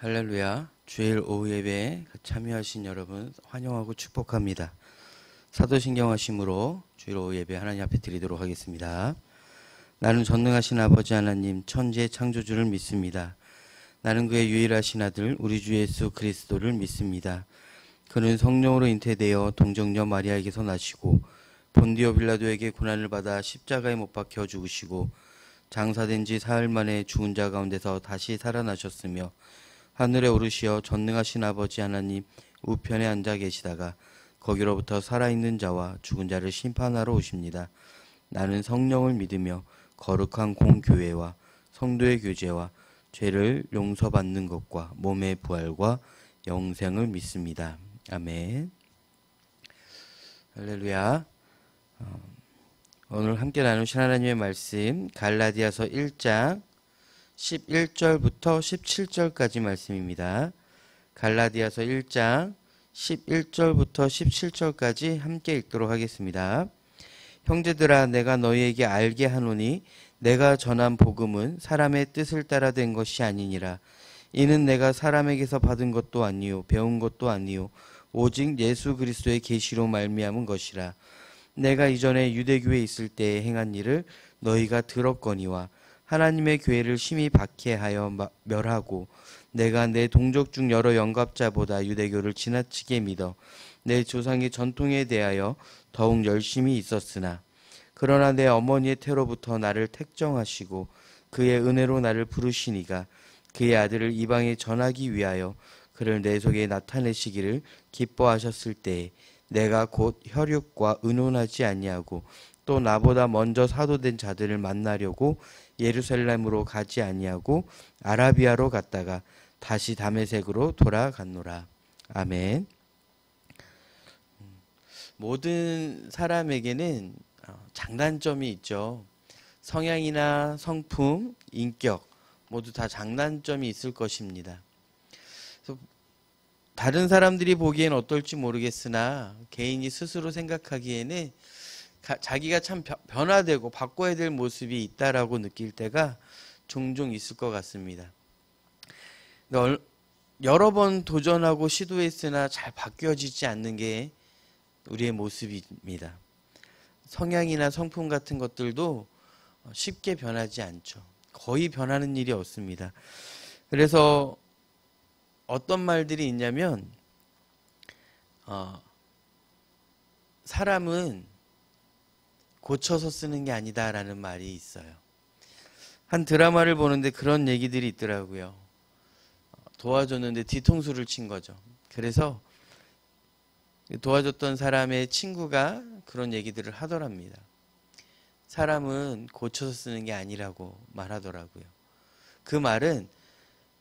할렐루야. 주일 오후 예배에 참여하신 여러분 환영하고 축복합니다. 사도신경 하심으로 주일 오후 예배 하나님 앞에 드리도록 하겠습니다. 나는 전능하신 아버지 하나님 천지의 창조주를 믿습니다. 나는 그의 유일하신 아들 우리 주 예수 그리스도를 믿습니다. 그는 성령으로 잉태되어 동정녀 마리아에게서 나시고 본디오 빌라도에게 고난을 받아 십자가에 못 박혀 죽으시고 장사된 지 사흘 만에 죽은 자 가운데서 다시 살아나셨으며 하늘에 오르시어 전능하신 아버지 하나님 우편에 앉아 계시다가 거기로부터 살아있는 자와 죽은 자를 심판하러 오십니다. 나는 성령을 믿으며 거룩한 공교회와 성도의 교제와 죄를 용서받는 것과 몸의 부활과 영생을 믿습니다. 아멘. 할렐루야. 오늘 함께 나누신 하나님의 말씀 갈라디아서 1장 11절부터 17절까지 말씀입니다. 갈라디아서 1장 11절부터 17절까지 함께 읽도록 하겠습니다. 형제들아 내가 너희에게 알게 하노니 내가 전한 복음은 사람의 뜻을 따라 된 것이 아니니라. 이는 내가 사람에게서 받은 것도 아니요 배운 것도 아니요 오직 예수 그리스도의 계시로 말미암은 것이라. 내가 이전에 유대교에 있을 때에 행한 일을 너희가 들었거니와 하나님의 교회를 심히 박해하여 멸하고 내가 내 동족 중 여러 영갑자보다 유대교를 지나치게 믿어 내 조상의 전통에 대하여 더욱 열심히 있었으나 그러나 내 어머니의 태로부터 나를 택정하시고 그의 은혜로 나를 부르시니가 그의 아들을 이방에 전하기 위하여 그를 내 속에 나타내시기를 기뻐하셨을 때에 내가 곧 혈육과 의논하지 아니하고 또 나보다 먼저 사도된 자들을 만나려고 예루살렘으로 가지 아니하고 아라비아로 갔다가 다시 다메섹으로 돌아갔노라. 아멘. 모든 사람에게는 장단점이 있죠. 성향이나 성품, 인격 모두 다 장단점이 있을 것입니다. 그래서 다른 사람들이 보기엔 어떨지 모르겠으나 개인이 스스로 생각하기에는 자기가 참 변화되고 바꿔야 될 모습이 있다라고 느낄 때가 종종 있을 것 같습니다. 여러 번 도전하고 시도했으나 잘 바뀌어지지 않는 게 우리의 모습입니다. 성향이나 성품 같은 것들도 쉽게 변하지 않죠. 거의 변하는 일이 없습니다. 그래서 어떤 말들이 있냐면 사람은 고쳐서 쓰는 게 아니다라는 말이 있어요. 한 드라마를 보는데 그런 얘기들이 있더라고요. 도와줬는데 뒤통수를 친 거죠. 그래서 도와줬던 사람의 친구가 그런 얘기들을 하더랍니다. 사람은 고쳐서 쓰는 게 아니라고 말하더라고요. 그 말은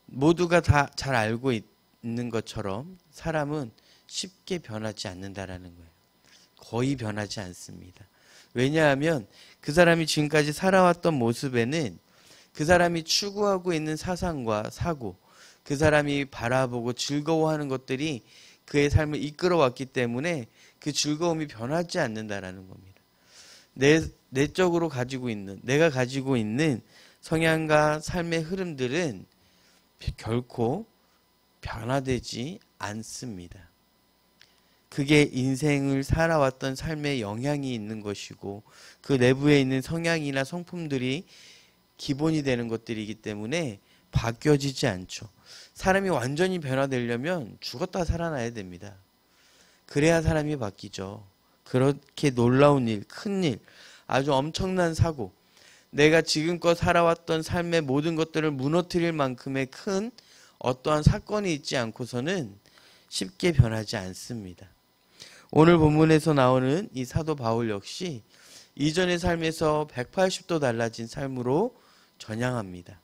모두가 다 잘 알고 있는 것처럼 사람은 쉽게 변하지 않는다라는 거예요. 거의 변하지 않습니다. 왜냐하면 그 사람이 지금까지 살아왔던 모습에는 그 사람이 추구하고 있는 사상과 사고, 그 사람이 바라보고 즐거워하는 것들이 그의 삶을 이끌어왔기 때문에 그 즐거움이 변하지 않는다라는 겁니다. 내적으로 가지고 있는, 내가 가지고 있는 성향과 삶의 흐름들은 결코 변화되지 않습니다. 그게 인생을 살아왔던 삶에 영향이 있는 것이고 그 내부에 있는 성향이나 성품들이 기본이 되는 것들이기 때문에 바뀌어지지 않죠. 사람이 완전히 변화되려면 죽었다 살아나야 됩니다. 그래야 사람이 바뀌죠. 그렇게 놀라운 일, 큰 일, 아주 엄청난 사고, 내가 지금껏 살아왔던 삶의 모든 것들을 무너뜨릴 만큼의 큰 어떠한 사건이 있지 않고서는 쉽게 변하지 않습니다. 오늘 본문에서 나오는 이 사도 바울 역시 이전의 삶에서 180도 달라진 삶으로 전향합니다.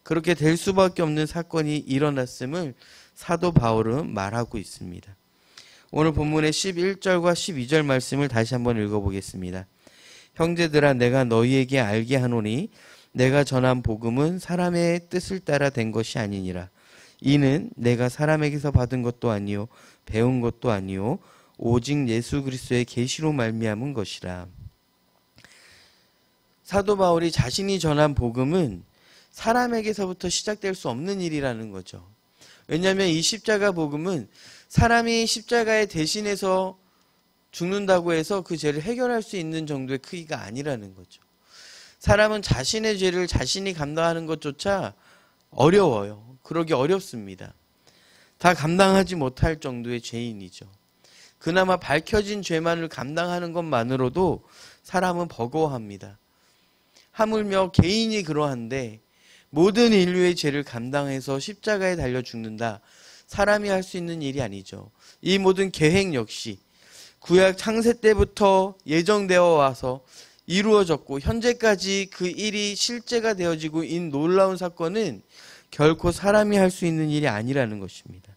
그렇게 될 수밖에 없는 사건이 일어났음을 사도 바울은 말하고 있습니다. 오늘 본문의 11절과 12절 말씀을 다시 한번 읽어보겠습니다. 형제들아 내가 너희에게 알게 하노니 내가 전한 복음은 사람의 뜻을 따라 된 것이 아니니라. 이는 내가 사람에게서 받은 것도 아니요 배운 것도 아니요 오직 예수 그리스도의 계시로 말미암은 것이라. 사도 바울이 자신이 전한 복음은 사람에게서부터 시작될 수 없는 일이라는 거죠. 왜냐하면 이 십자가 복음은 사람이 십자가에 대신해서 죽는다고 해서 그 죄를 해결할 수 있는 정도의 크기가 아니라는 거죠. 사람은 자신의 죄를 자신이 감당하는 것조차 어려워요. 그러기 어렵습니다. 다 감당하지 못할 정도의 죄인이죠. 그나마 밝혀진 죄만을 감당하는 것만으로도 사람은 버거워합니다. 하물며 개인이 그러한데 모든 인류의 죄를 감당해서 십자가에 달려 죽는다. 사람이 할 수 있는 일이 아니죠. 이 모든 계획 역시 구약 창세 때부터 예정되어 와서 이루어졌고 현재까지 그 일이 실제가 되어지고 인 놀라운 사건은 결코 사람이 할 수 있는 일이 아니라는 것입니다.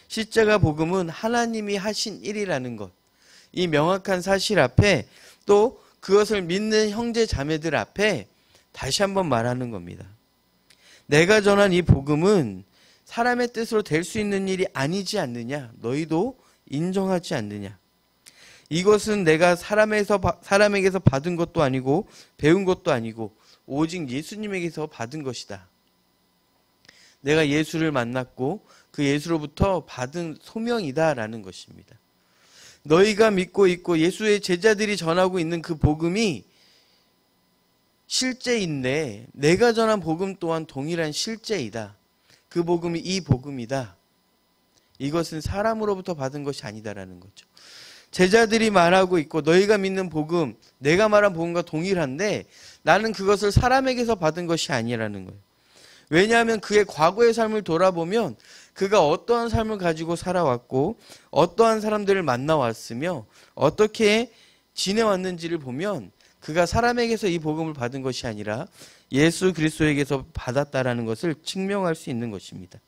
십자가 복음은 하나님이 하신 일이라는 것, 이 명확한 사실 앞에 또 그것을 믿는 형제 자매들 앞에 다시 한번 말하는 겁니다. 내가 전한 이 복음은 사람의 뜻으로 될 수 있는 일이 아니지 않느냐? 너희도 인정하지 않느냐? 이것은 내가 사람에게서 받은 것도 아니고 배운 것도 아니고 오직 예수님에게서 받은 것이다. 내가 예수를 만났고 그 예수로부터 받은 소명이다라는 것입니다. 너희가 믿고 있고 예수의 제자들이 전하고 있는 그 복음이 실제인데 내가 전한 복음 또한 동일한 실제이다. 그 복음이 이 복음이다. 이것은 사람으로부터 받은 것이 아니다라는 거죠. 제자들이 말하고 있고 너희가 믿는 복음, 내가 말한 복음과 동일한데 나는 그것을 사람에게서 받은 것이 아니라는 거예요. 왜냐하면 그의 과거의 삶을 돌아보면 그가 어떠한 삶을 가지고 살아왔고 어떠한 사람들을 만나왔으며 어떻게 지내왔는지를 보면 그가 사람에게서 이 복음을 받은 것이 아니라 예수 그리스도에게서 받았다라는 것을 증명할 수 있는 것입니다.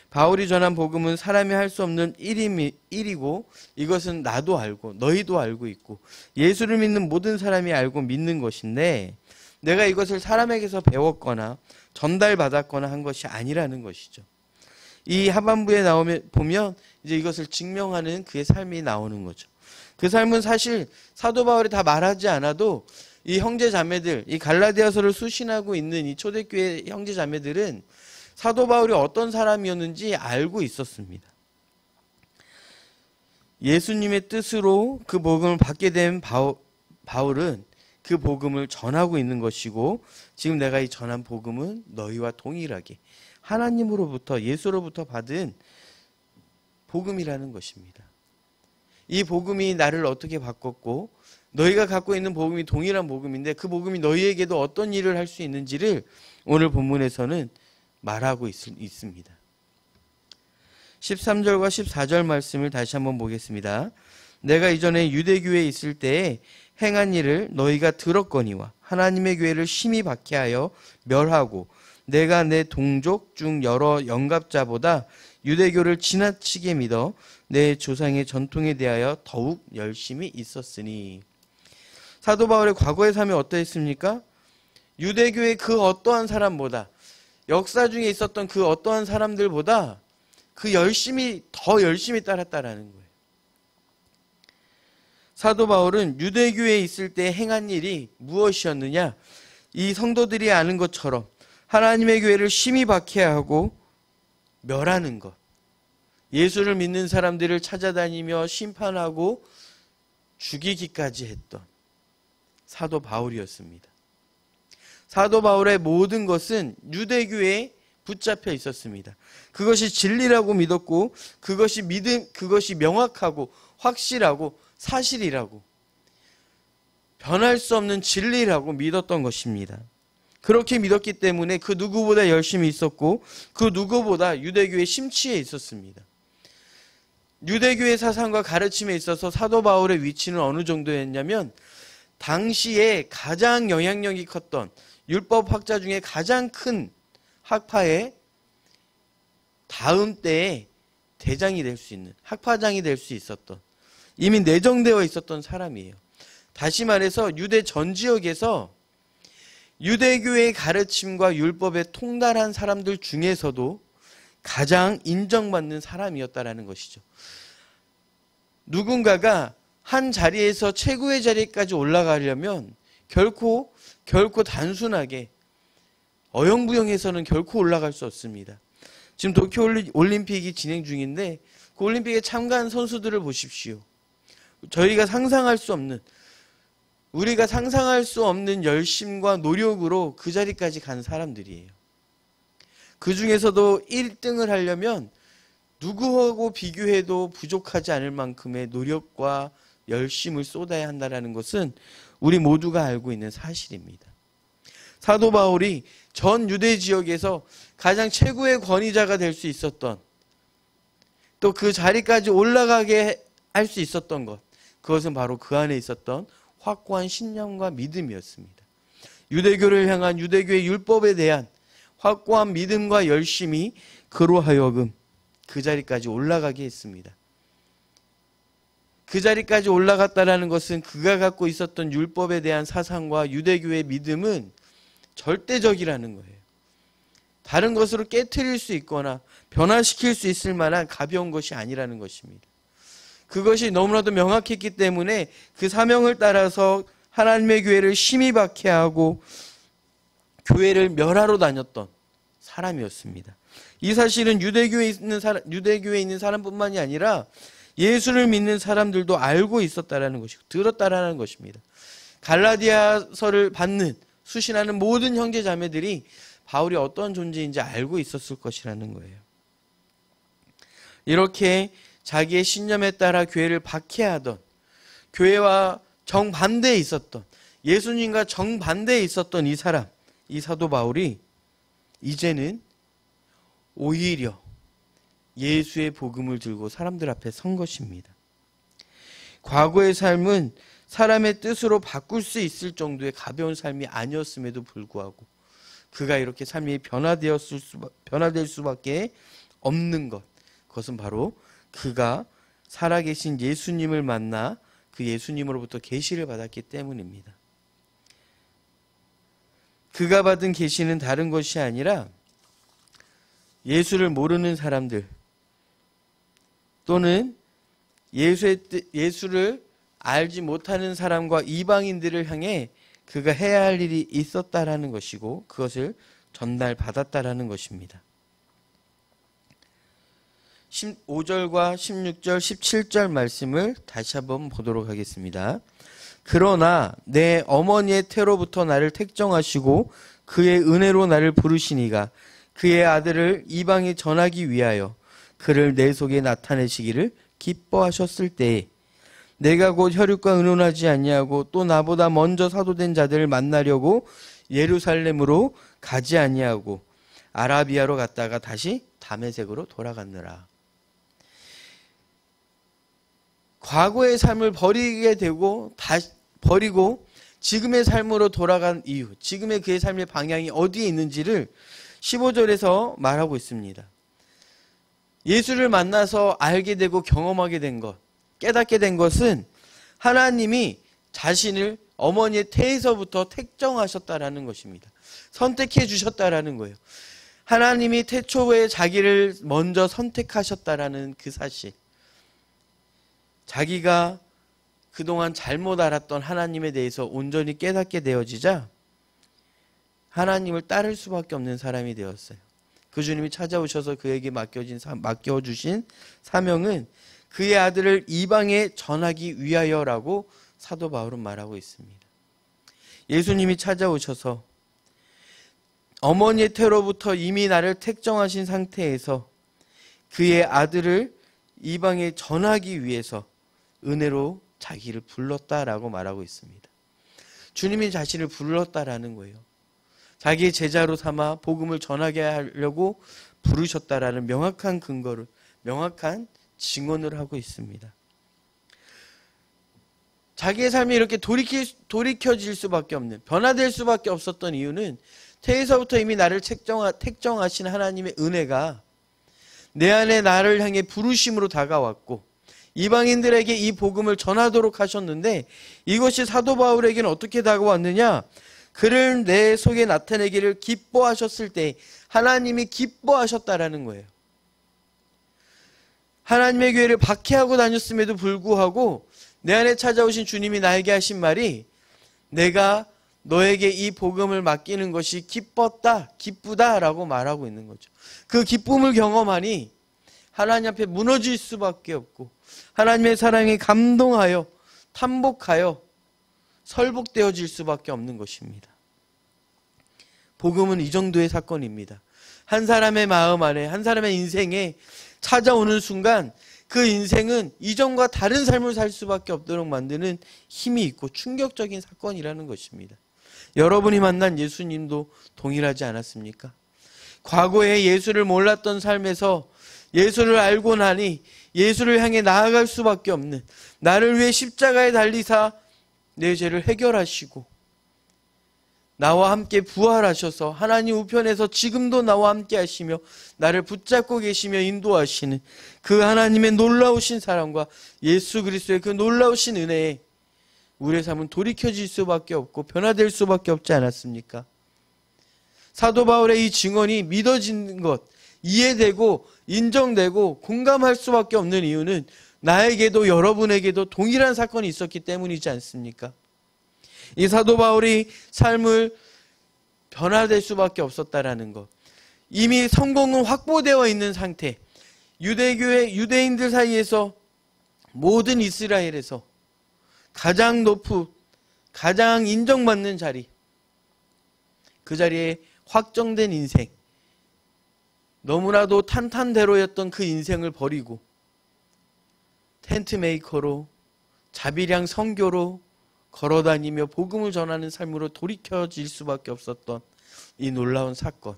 바울이 전한 복음은 사람이 할 수 없는 일이고 이것은 나도 알고 너희도 알고 있고 예수를 믿는 모든 사람이 알고 믿는 것인데 내가 이것을 사람에게서 배웠거나 전달받았거나 한 것이 아니라는 것이죠. 이 하반부에 보면 이제 이것을 증명하는 그의 삶이 나오는 거죠. 그 삶은 사실 사도 바울이 다 말하지 않아도 이 형제 자매들, 이 갈라디아서를 수신하고 있는 이 초대교회 형제 자매들은 사도 바울이 어떤 사람이었는지 알고 있었습니다. 예수님의 뜻으로 그 복음을 받게 된 바울은 그 복음을 전하고 있는 것이고 지금 내가 이 전한 복음은 너희와 동일하게 하나님으로부터 예수로부터 받은 복음이라는 것입니다. 이 복음이 나를 어떻게 바꿨고 너희가 갖고 있는 복음이 동일한 복음인데 그 복음이 너희에게도 어떤 일을 할 수 있는지를 오늘 본문에서는 말하고 있습니다. 13절과 14절 말씀을 다시 한번 보겠습니다. 내가 이전에 유대교회에 있을 때에 행한 일을 너희가 들었거니와 하나님의 교회를 심히 박해하여 멸하고 내가 내 동족 중 여러 영갑자보다 유대교를 지나치게 믿어 내 조상의 전통에 대하여 더욱 열심히 있었으니. 사도 바울의 과거의 삶이 어떠했습니까? 유대교의 그 어떠한 사람보다 역사 중에 있었던 그 어떠한 사람들보다 더 열심히 따랐다라는 거예요. 사도 바울은 유대교에 있을 때 행한 일이 무엇이었느냐? 이 성도들이 아는 것처럼 하나님의 교회를 심히 박해하고 멸하는 것. 예수를 믿는 사람들을 찾아다니며 심판하고 죽이기까지 했던 사도 바울이었습니다. 사도 바울의 모든 것은 유대교에 붙잡혀 있었습니다. 그것이 진리라고 믿었고 그것이 명확하고 확실하고 사실이라고 변할 수 없는 진리라고 믿었던 것입니다. 그렇게 믿었기 때문에 그 누구보다 열심히 있었고 그 누구보다 유대교에 심취해 있었습니다. 유대교의 사상과 가르침에 있어서 사도 바울의 위치는 어느 정도였냐면 당시에 가장 영향력이 컸던 율법학자 중에 가장 큰 학파의 다음 때에 대장이 될 수 있는 학파장이 될 수 있었던 이미 내정되어 있었던 사람이에요. 다시 말해서 유대 전 지역에서 유대교의 가르침과 율법에 통달한 사람들 중에서도 가장 인정받는 사람이었다라는 것이죠. 누군가가 한 자리에서 최고의 자리까지 올라가려면 결코 단순하게 어영부영해서는 결코 올라갈 수 없습니다. 지금 도쿄 올림픽이 진행 중인데 그 올림픽에 참가한 선수들을 보십시오. 우리가 상상할 수 없는 열심과 노력으로 그 자리까지 간 사람들이에요. 그 중에서도 1등을 하려면 누구하고 비교해도 부족하지 않을 만큼의 노력과 열심을 쏟아야 한다는 것은 우리 모두가 알고 있는 사실입니다. 사도 바울이 전 유대 지역에서 가장 최고의 권위자가 될 수 있었던, 또 그 자리까지 올라가게 할 수 있었던 것, 그것은 바로 그 안에 있었던 확고한 신념과 믿음이었습니다. 유대교를 향한 유대교의 율법에 대한 확고한 믿음과 열심이 그로 하여금 그 자리까지 올라가게 했습니다. 그 자리까지 올라갔다라는 것은 그가 갖고 있었던 율법에 대한 사상과 유대교의 믿음은 절대적이라는 거예요. 다른 것으로 깨트릴 수 있거나 변화시킬 수 있을 만한 가벼운 것이 아니라는 것입니다. 그것이 너무나도 명확했기 때문에 그 사명을 따라서 하나님의 교회를 심히 박해하고 교회를 멸하러 다녔던 사람이었습니다. 이 사실은 유대교에 있는 사람뿐만이 아니라 예수를 믿는 사람들도 알고 있었다라는 것이고 들었다라는 것입니다. 갈라디아서를 받는 수신하는 모든 형제 자매들이 바울이 어떤 존재인지 알고 있었을 것이라는 거예요. 이렇게 자기의 신념에 따라 교회를 박해하던, 교회와 정반대에 있었던, 예수님과 정반대에 있었던 이 사람, 이 사도 바울이 이제는 오히려 예수의 복음을 들고 사람들 앞에 선 것입니다. 과거의 삶은 사람의 뜻으로 바꿀 수 있을 정도의 가벼운 삶이 아니었음에도 불구하고 그가 이렇게 삶이 변화될 수밖에 없는 것, 그것은 바로 그가 살아계신 예수님을 만나 그 예수님으로부터 계시를 받았기 때문입니다. 그가 받은 계시는 다른 것이 아니라 예수를 모르는 사람들 또는 예수를 알지 못하는 사람과 이방인들을 향해 그가 해야 할 일이 있었다라는 것이고 그것을 전달받았다라는 것입니다. 15절과 16절, 17절 말씀을 다시 한번 보도록 하겠습니다. 그러나 내 어머니의 태로부터 나를 택정하시고 그의 은혜로 나를 부르시니가 그의 아들을 이방에 전하기 위하여 그를 내 속에 나타내시기를 기뻐하셨을 때에 내가 곧 혈육과 의논하지 아니하고 또 나보다 먼저 사도된 자들을 만나려고 예루살렘으로 가지 아니하고 아라비아로 갔다가 다시 다메섹으로 돌아갔느라. 과거의 삶을 버리고 지금의 삶으로 돌아간 이유, 지금의 그의 삶의 방향이 어디에 있는지를 15절에서 말하고 있습니다. 예수를 만나서 알게 되고 경험하게 된 것, 깨닫게 된 것은 하나님이 자신을 어머니의 태에서부터 택정하셨다라는 것입니다. 선택해 주셨다라는 거예요. 하나님이 태초에 자기를 먼저 선택하셨다라는 그 사실. 자기가 그동안 잘못 알았던 하나님에 대해서 온전히 깨닫게 되어지자 하나님을 따를 수밖에 없는 사람이 되었어요. 그 주님이 찾아오셔서 그에게 맡겨주신 사명은 그의 아들을 이방에 전하기 위하여라고 사도 바울은 말하고 있습니다. 예수님이 찾아오셔서 어머니의 태로부터 이미 나를 택정하신 상태에서 그의 아들을 이방에 전하기 위해서 은혜로 자기를 불렀다라고 말하고 있습니다. 주님이 자신을 불렀다라는 거예요. 자기의 제자로 삼아 복음을 전하게 하려고 부르셨다라는 명확한 근거를, 명확한 증언을 하고 있습니다. 자기의 삶이 이렇게 돌이켜질 수밖에 없는, 변화될 수밖에 없었던 이유는 태에서부터 이미 나를 택정하신 하나님의 은혜가 내 안에 나를 향해 부르심으로 다가왔고 이방인들에게 이 복음을 전하도록 하셨는데 이것이 사도 바울에게는 어떻게 다가왔느냐? 그를 내 속에 나타내기를 기뻐하셨을 때 하나님이 기뻐하셨다라는 거예요. 하나님의 교회를 박해하고 다녔음에도 불구하고 내 안에 찾아오신 주님이 나에게 하신 말이 내가 너에게 이 복음을 맡기는 것이 기뻤다, 기쁘다라고 말하고 있는 거죠. 그 기쁨을 경험하니 하나님 앞에 무너질 수밖에 없고 하나님의 사랑에 감동하여 탐복하여 설복되어질 수밖에 없는 것입니다. 복음은 이 정도의 사건입니다. 한 사람의 마음 안에, 한 사람의 인생에 찾아오는 순간 그 인생은 이전과 다른 삶을 살 수밖에 없도록 만드는 힘이 있고 충격적인 사건이라는 것입니다. 여러분이 만난 예수님도 동일하지 않았습니까? 과거에 예수를 몰랐던 삶에서 예수를 알고 나니 예수를 향해 나아갈 수밖에 없는, 나를 위해 십자가에 달리사 내 죄를 해결하시고 나와 함께 부활하셔서 하나님 우편에서 지금도 나와 함께 하시며 나를 붙잡고 계시며 인도하시는 그 하나님의 놀라우신 사랑과 예수 그리스도의 그 놀라우신 은혜에 우리의 삶은 돌이켜질 수밖에 없고 변화될 수밖에 없지 않았습니까? 사도 바울의 이 증언이 믿어지는 것, 이해되고 인정되고 공감할 수밖에 없는 이유는 나에게도 여러분에게도 동일한 사건이 있었기 때문이지 않습니까? 이 사도 바울이 삶을 변화될 수밖에 없었다라는 것, 이미 성공은 확보되어 있는 상태, 유대인들 사이에서 모든 이스라엘에서 가장 높은, 가장 인정받는 자리, 그 자리에 확정된 인생, 너무나도 탄탄대로였던 그 인생을 버리고 텐트 메이커로, 자비량 선교로 걸어다니며 복음을 전하는 삶으로 돌이켜질 수밖에 없었던 이 놀라운 사건.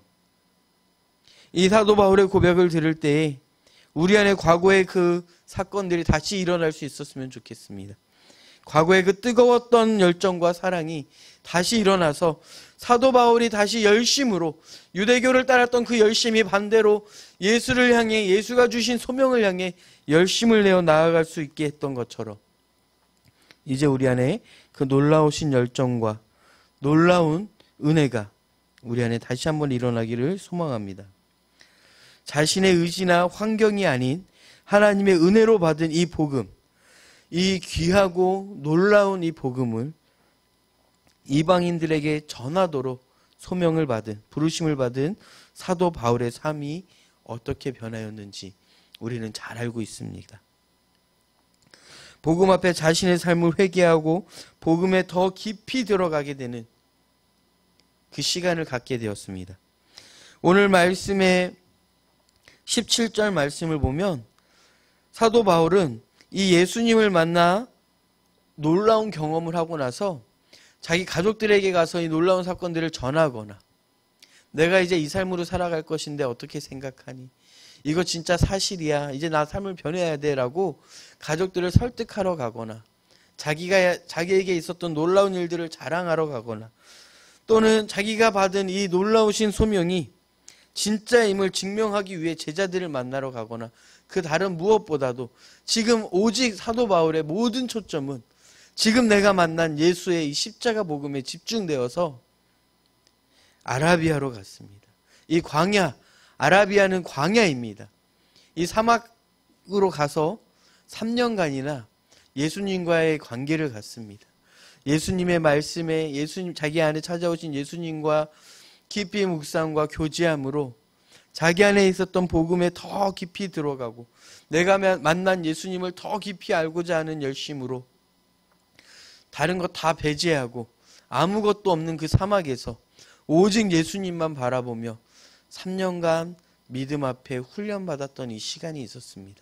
이 사도 바울의 고백을 들을 때에 우리 안에 과거의 그 사건들이 다시 일어날 수 있었으면 좋겠습니다. 과거의 그 뜨거웠던 열정과 사랑이 다시 일어나서 사도 바울이 다시 열심으로, 유대교를 따랐던 그 열심이 반대로 예수를 향해, 예수가 주신 소명을 향해 열심을 내어 나아갈 수 있게 했던 것처럼 이제 우리 안에 그 놀라우신 열정과 놀라운 은혜가 우리 안에 다시 한번 일어나기를 소망합니다. 자신의 의지나 환경이 아닌 하나님의 은혜로 받은 이 복음, 이 귀하고 놀라운 이 복음을 이방인들에게 전하도록 소명을 받은, 부르심을 받은 사도 바울의 삶이 어떻게 변하였는지 우리는 잘 알고 있습니다. 복음 앞에 자신의 삶을 회개하고 복음에 더 깊이 들어가게 되는 그 시간을 갖게 되었습니다. 오늘 말씀의 17절 말씀을 보면 사도 바울은 이 예수님을 만나 놀라운 경험을 하고 나서 자기 가족들에게 가서 이 놀라운 사건들을 전하거나, 내가 이제 이 삶으로 살아갈 것인데 어떻게 생각하니? 이거 진짜 사실이야. 이제 나 삶을 변해야 돼. 라고 가족들을 설득하러 가거나, 자기에게 있었던 놀라운 일들을 자랑하러 가거나, 또는 자기가 받은 이 놀라우신 소명이 진짜임을 증명하기 위해 제자들을 만나러 가거나, 그 다른 무엇보다도 지금 오직 사도 바울의 모든 초점은 지금 내가 만난 예수의 이 십자가 복음에 집중되어서 아라비아로 갔습니다. 이 광야, 아라비아는 광야입니다. 이 사막으로 가서 3년간이나 예수님과의 관계를 갖습니다. 예수님의 말씀에 자기 안에 찾아오신 예수님과 깊이 묵상과 교제함으로 자기 안에 있었던 복음에 더 깊이 들어가고 내가 만난 예수님을 더 깊이 알고자 하는 열심으로 다른 것 다 배제하고 아무것도 없는 그 사막에서 오직 예수님만 바라보며 3년간 믿음 앞에 훈련받았던 이 시간이 있었습니다.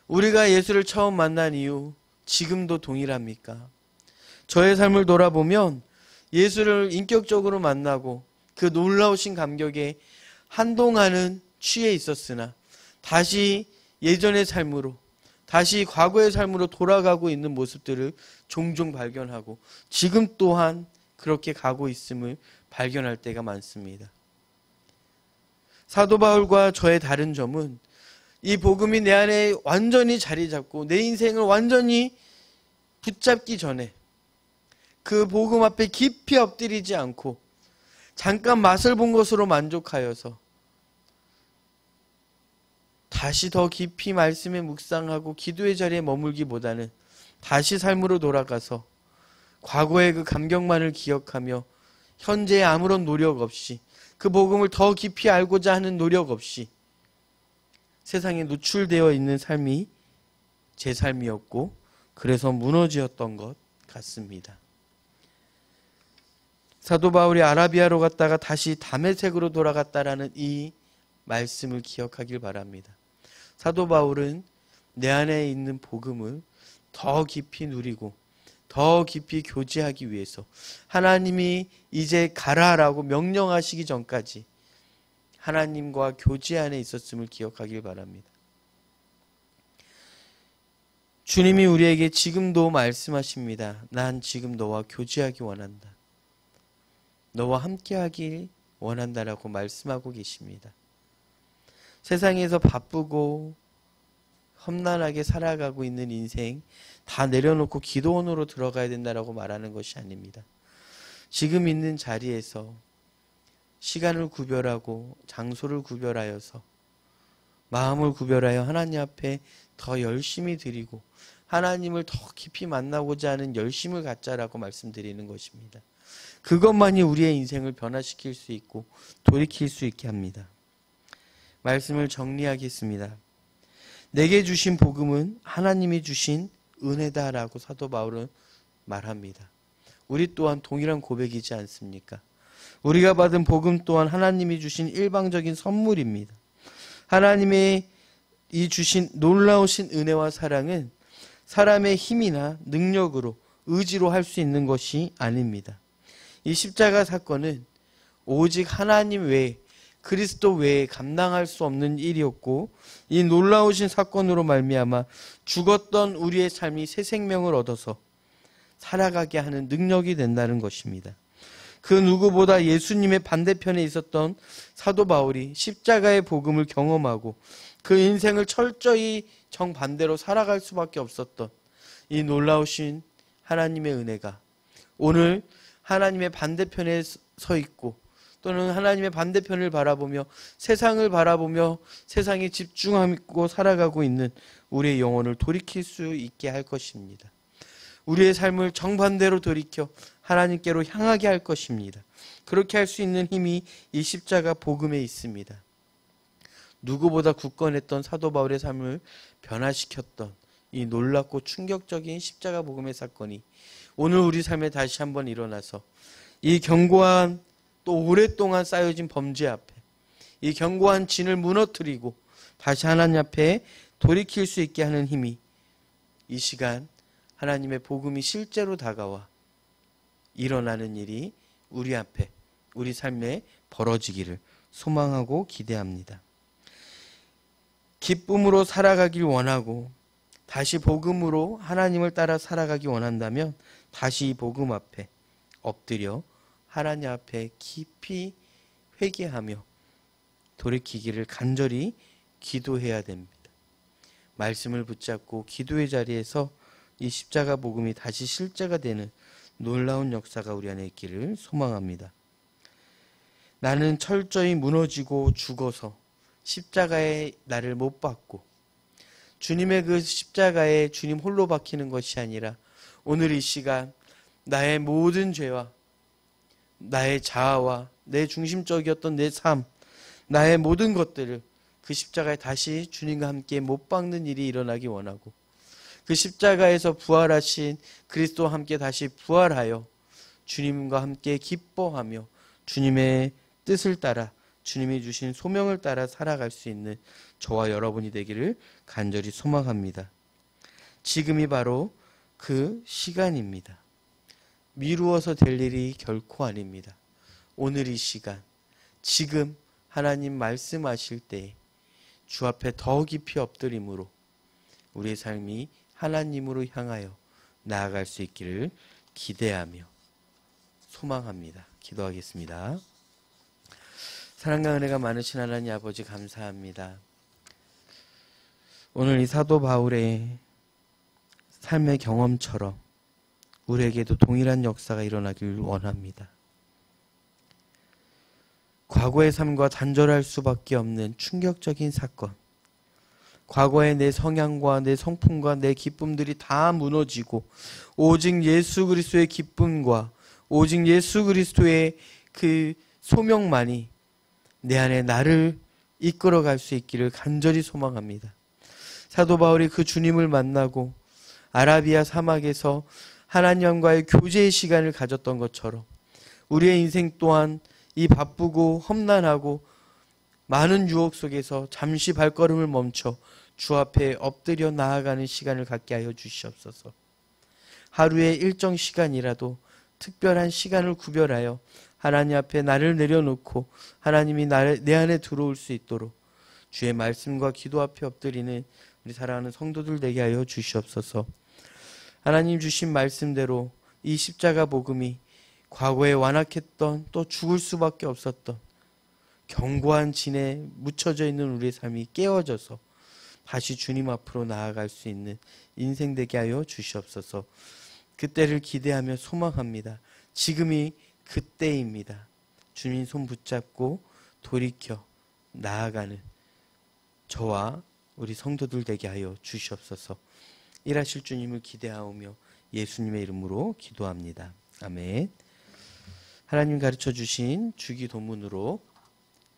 우리가 예수를 처음 만난 이후 지금도 동일합니까? 저의 삶을 돌아보면 예수를 인격적으로 만나고 그 놀라우신 감격에 한동안은 취해 있었으나 다시 예전의 삶으로, 다시 과거의 삶으로 돌아가고 있는 모습들을 종종 발견하고 지금 또한 그렇게 가고 있음을 발견할 때가 많습니다. 사도 바울과 저의 다른 점은 이 복음이 내 안에 완전히 자리 잡고 내 인생을 완전히 붙잡기 전에 그 복음 앞에 깊이 엎드리지 않고 잠깐 맛을 본 것으로 만족하여서 다시 더 깊이 말씀에 묵상하고 기도의 자리에 머물기보다는 다시 삶으로 돌아가서 과거의 그 감격만을 기억하며 현재의 아무런 노력 없이 그 복음을 더 깊이 알고자 하는 노력 없이 세상에 노출되어 있는 삶이 제 삶이었고 그래서 무너지었던 것 같습니다. 사도 바울이 아라비아로 갔다가 다시 다메섹으로 돌아갔다라는 이 말씀을 기억하길 바랍니다. 사도 바울은 내 안에 있는 복음을 더 깊이 누리고 더 깊이 교제하기 위해서 하나님이 이제 가라라고 명령하시기 전까지 하나님과 교제 안에 있었음을 기억하길 바랍니다. 주님이 우리에게 지금도 말씀하십니다. 난 지금 너와 교제하기 원한다. 너와 함께하길 원한다라고 말씀하고 계십니다. 세상에서 바쁘고 험난하게 살아가고 있는 인생 다 내려놓고 기도원으로 들어가야 된다라고 말하는 것이 아닙니다. 지금 있는 자리에서 시간을 구별하고 장소를 구별하여서 마음을 구별하여 하나님 앞에 더 열심히 드리고 하나님을 더 깊이 만나고자 하는 열심을 갖자라고 말씀드리는 것입니다. 그것만이 우리의 인생을 변화시킬 수 있고 돌이킬 수 있게 합니다. 말씀을 정리하겠습니다. 내게 주신 복음은 하나님이 주신 은혜다라고 사도 바울은 말합니다. 우리 또한 동일한 고백이지 않습니까? 우리가 받은 복음 또한 하나님이 주신 일방적인 선물입니다. 하나님의 이 주신 놀라우신 은혜와 사랑은 사람의 힘이나 능력으로 의지로 할 수 있는 것이 아닙니다. 이 십자가 사건은 오직 하나님 외에 그리스도 외에 감당할 수 없는 일이었고 이 놀라우신 사건으로 말미암아 죽었던 우리의 삶이 새 생명을 얻어서 살아가게 하는 능력이 된다는 것입니다. 그 누구보다 예수님의 반대편에 있었던 사도 바울이 십자가의 복음을 경험하고 그 인생을 철저히 정반대로 살아갈 수밖에 없었던 이 놀라우신 하나님의 은혜가 오늘 하나님의 반대편에 서 있고 또는 하나님의 반대편을 바라보며 세상을 바라보며 세상에 집중하고 살아가고 있는 우리의 영혼을 돌이킬 수 있게 할 것입니다. 우리의 삶을 정반대로 돌이켜 하나님께로 향하게 할 것입니다. 그렇게 할 수 있는 힘이 이 십자가 복음에 있습니다. 누구보다 굳건했던 사도 바울의 삶을 변화시켰던 이 놀랍고 충격적인 십자가 복음의 사건이 오늘 우리 삶에 다시 한번 일어나서 이 견고한 또 오랫동안 쌓여진 범죄 앞에 이 견고한 진을 무너뜨리고 다시 하나님 앞에 돌이킬 수 있게 하는 힘이 이 시간 하나님의 복음이 실제로 다가와 일어나는 일이 우리 앞에 우리 삶에 벌어지기를 소망하고 기대합니다. 기쁨으로 살아가길 원하고 다시 복음으로 하나님을 따라 살아가기 원한다면 다시 이 복음 앞에 엎드려 하나님 앞에 깊이 회개하며 돌이키기를 간절히 기도해야 됩니다. 말씀을 붙잡고 기도의 자리에서 이 십자가 복음이 다시 실제가 되는 놀라운 역사가 우리 안에 있기를 소망합니다. 나는 철저히 무너지고 죽어서 십자가에 나를 못 박고 주님의 그 십자가에 주님 홀로 박히는 것이 아니라 오늘 이 시간 나의 모든 죄와 나의 자아와 내 중심적이었던 내 삶, 나의 모든 것들을 그 십자가에 다시 주님과 함께 못 박는 일이 일어나기 원하고 그 십자가에서 부활하신 그리스도와 함께 다시 부활하여 주님과 함께 기뻐하며 주님의 뜻을 따라 주님이 주신 소명을 따라 살아갈 수 있는 저와 여러분이 되기를 간절히 소망합니다. 지금이 바로 그 시간입니다. 미루어서 될 일이 결코 아닙니다. 오늘 이 시간, 지금 하나님 말씀하실 때 주 앞에 더 깊이 엎드림으로 우리의 삶이 하나님으로 향하여 나아갈 수 있기를 기대하며 소망합니다. 기도하겠습니다. 사랑과 은혜가 많으신 하나님 아버지 감사합니다. 오늘 이 사도 바울의 삶의 경험처럼 우리에게도 동일한 역사가 일어나길 원합니다. 과거의 삶과 단절할 수밖에 없는 충격적인 사건, 과거의 내 성향과 내 성품과 내 기쁨들이 다 무너지고 오직 예수 그리스도의 기쁨과 오직 예수 그리스도의 그 소명만이 내 안에 나를 이끌어갈 수 있기를 간절히 소망합니다. 사도 바울이 그 주님을 만나고 아라비아 사막에서 하나님과의 교제의 시간을 가졌던 것처럼 우리의 인생 또한 이 바쁘고 험난하고 많은 유혹 속에서 잠시 발걸음을 멈춰 주 앞에 엎드려 나아가는 시간을 갖게 하여 주시옵소서. 하루의 일정 시간이라도 특별한 시간을 구별하여 하나님 앞에 나를 내려놓고 하나님이 내 안에 들어올 수 있도록 주의 말씀과 기도 앞에 엎드리는 우리 사랑하는 성도들 되게 하여 주시옵소서. 하나님 주신 말씀대로 이 십자가 복음이 과거에 완악했던 또 죽을 수밖에 없었던 견고한 진에 묻혀져 있는 우리의 삶이 깨어져서 다시 주님 앞으로 나아갈 수 있는 인생 되게 하여 주시옵소서. 그때를 기대하며 소망합니다. 지금이 그때입니다. 주님 손 붙잡고 돌이켜 나아가는 저와 우리 성도들 되게 하여 주시옵소서. 일하실 주님을 기대하오며 예수님의 이름으로 기도합니다. 아멘. 하나님 가르쳐 주신 주기도문으로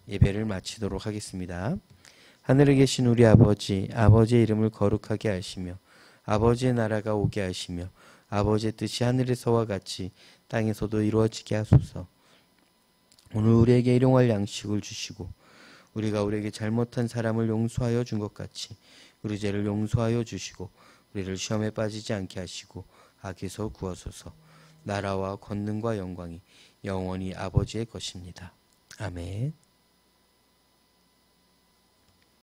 예배를 마치도록 하겠습니다. 하늘에 계신 우리 아버지, 아버지의 이름을 거룩하게 하시며 아버지의 나라가 오게 하시며 아버지의 뜻이 하늘에서와 같이 땅에서도 이루어지게 하소서. 오늘 우리에게 일용할 양식을 주시고 우리가 우리에게 잘못한 사람을 용서하여 준 것 같이 우리 죄를 용서하여 주시고 우리를 시험에 빠지지 않게 하시고 악에서 구하소서. 나라와 권능과 영광이 영원히 아버지의 것입니다. 아멘.